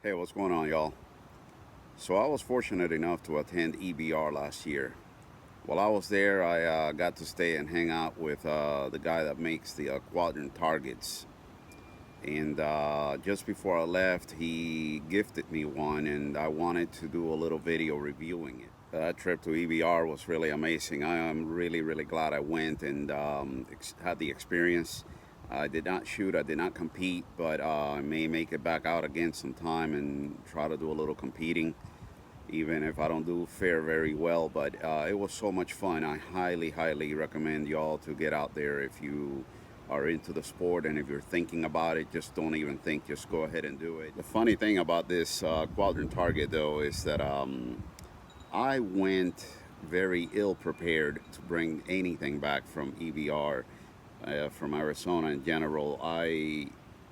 Hey, what's going on, y'all? So I was fortunate enough to attend EBR last year. While I was there, I got to stay and hang out with the guy that makes the Quadrant Targets. And just before I left, he gifted me one, and I wanted to do a little video reviewing it. That trip to EBR was really amazing. I am really, really glad I went and had the experience. I did not shoot, I did not compete, but I may make it back out again sometime and try to do a little competing, even if I don't do fare very well. But it was so much fun. I highly, highly recommend y'all to get out there if you are into the sport, and if you're thinking about it, just don't even think, just go ahead and do it. The funny thing about this Quadrant Target, though, is that I went very ill prepared to bring anything back from EBR. From Arizona in general, I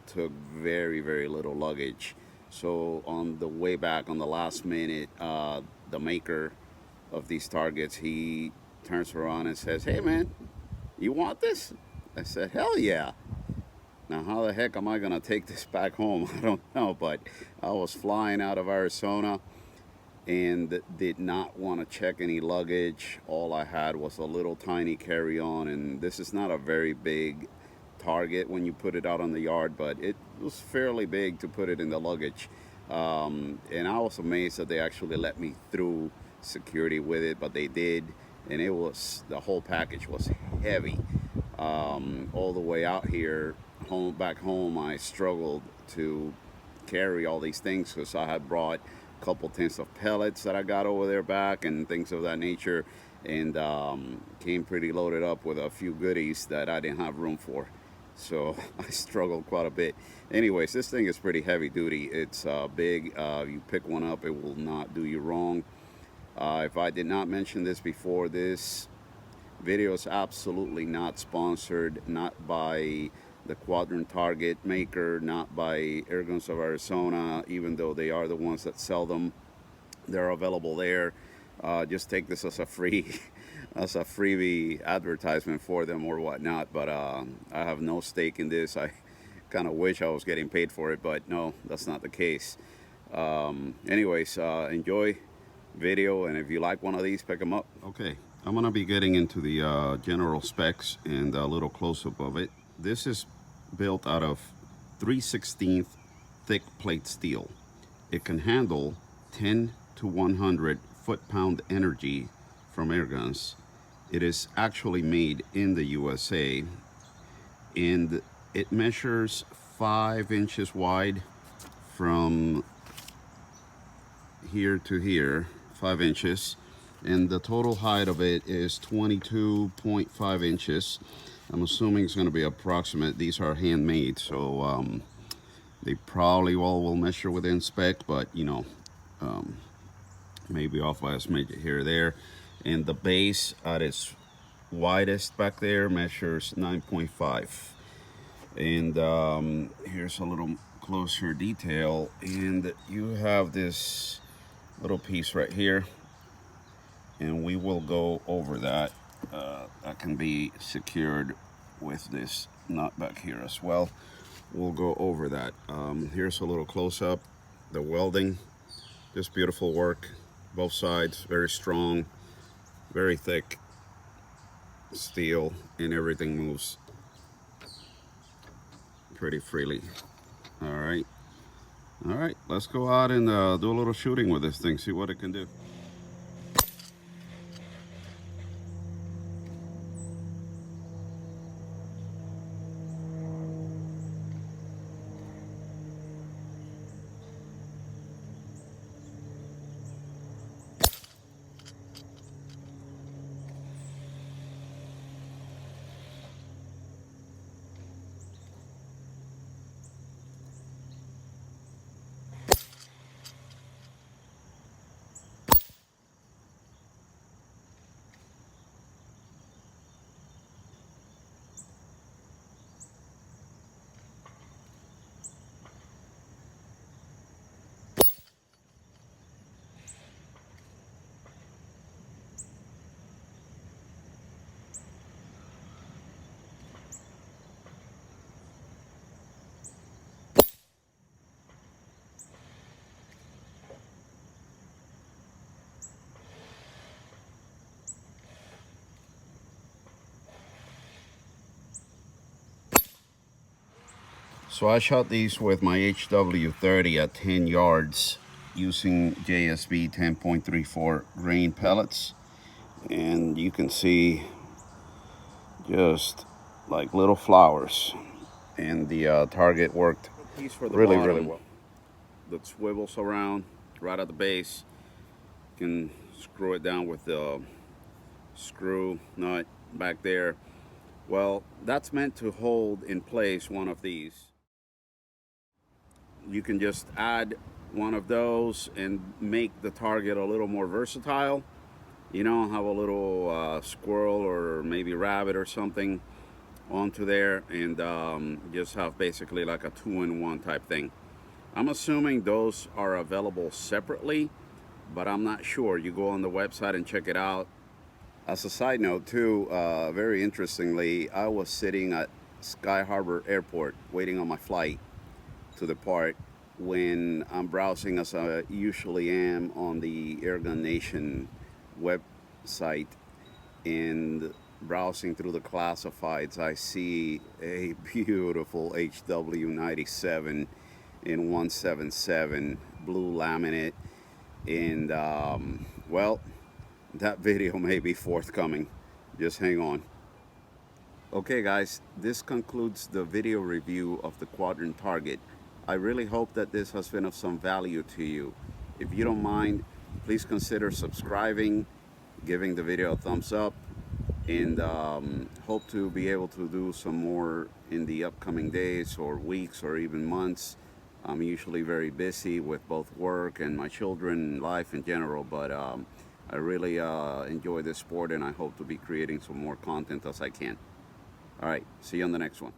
took very, very little luggage. So on the way back, on the last minute, the maker of these targets, he turns around and says, "Hey, man, you want this?" I said, "Hell yeah." Now, how the heck am I going to take this back home? I don't know, but I was flying out of Arizona and did not want to check any luggage. All I had was a little tiny carry-on, and this is not a very big target when you put it out on the yard, but it was fairly big to put it in the luggage. And I was amazed that they actually let me through security with it, but they did, and it was, the whole package was heavy. All the way out here, back home, I struggled to carry all these things because I had brought a couple tins of pellets that I got over there back and things of that nature, and came pretty loaded up with a few goodies that I didn't have room for. So I struggled quite a bit. Anyways, this thing is pretty heavy duty. It's big. You pick one up, it will not do you wrong. If I did not mention this before, this video is absolutely not sponsored, not by the Quadrant Target maker, not by Airguns of Arizona, even though they are the ones that sell them. They're available there. Just take this as a free as a freebie advertisement for them or whatnot, but I have no stake in this. I kind of wish I was getting paid for it, but no, that's not the case. Anyways, enjoy video, and if you like one of these, pick them up. Okay, I'm gonna be getting into the general specs and a little close-up of it. This is built out of 3/16 thick plate steel. It can handle 10 to 100 foot-pound energy from Airguns. It is actually made in the USA, and it measures 5 inches wide from here to here, 5 inches, and the total height of it is 22.5 inches. I'm assuming it's going to be approximate. These are handmade, so they probably all will measure within spec, but you know, maybe off by a smidge here or there. And the base at its widest back there measures 9.5. And here's a little closer detail, and you have this little piece right here, and we will go over that. That can be secured with this nut back here as well. We'll go over that. Here's a little close-up. The welding, just beautiful work, both sides, very strong, very thick steel, and everything moves pretty freely. All right, let's go out and do a little shooting with this thing, see what it can do. So I shot these with my HW30 at 10 yards using JSB 10.34 grain pellets, and you can see just like little flowers, and the target worked really well. That swivels around right at the base. You can screw it down with the screw nut back there. Well, that's meant to hold in place one of these. You can just add one of those and make the target a little more versatile. You know, have a little squirrel or maybe rabbit or something onto there, and just have basically like a two-in-one type thing. I'm assuming those are available separately, but I'm not sure. You go on the website and check it out. As a side note too, very interestingly, I was sitting at Sky Harbor Airport waiting on my flight to depart when I'm browsing, as I usually am, on the Airgun Nation website, and browsing through the classifieds, I see a beautiful HW97 in 177 blue laminate, and well, that video may be forthcoming. Just hang on. Okay guys, this concludes the video review of the Quadrant Target. I really hope that this has been of some value to you. If you don't mind, please consider subscribing, giving the video a thumbs up, and hope to be able to do some more in the upcoming days or weeks or even months. I'm usually very busy with both work and my children and life in general, but I really enjoy this sport, and I hope to be creating some more content as I can. All right, see you on the next one.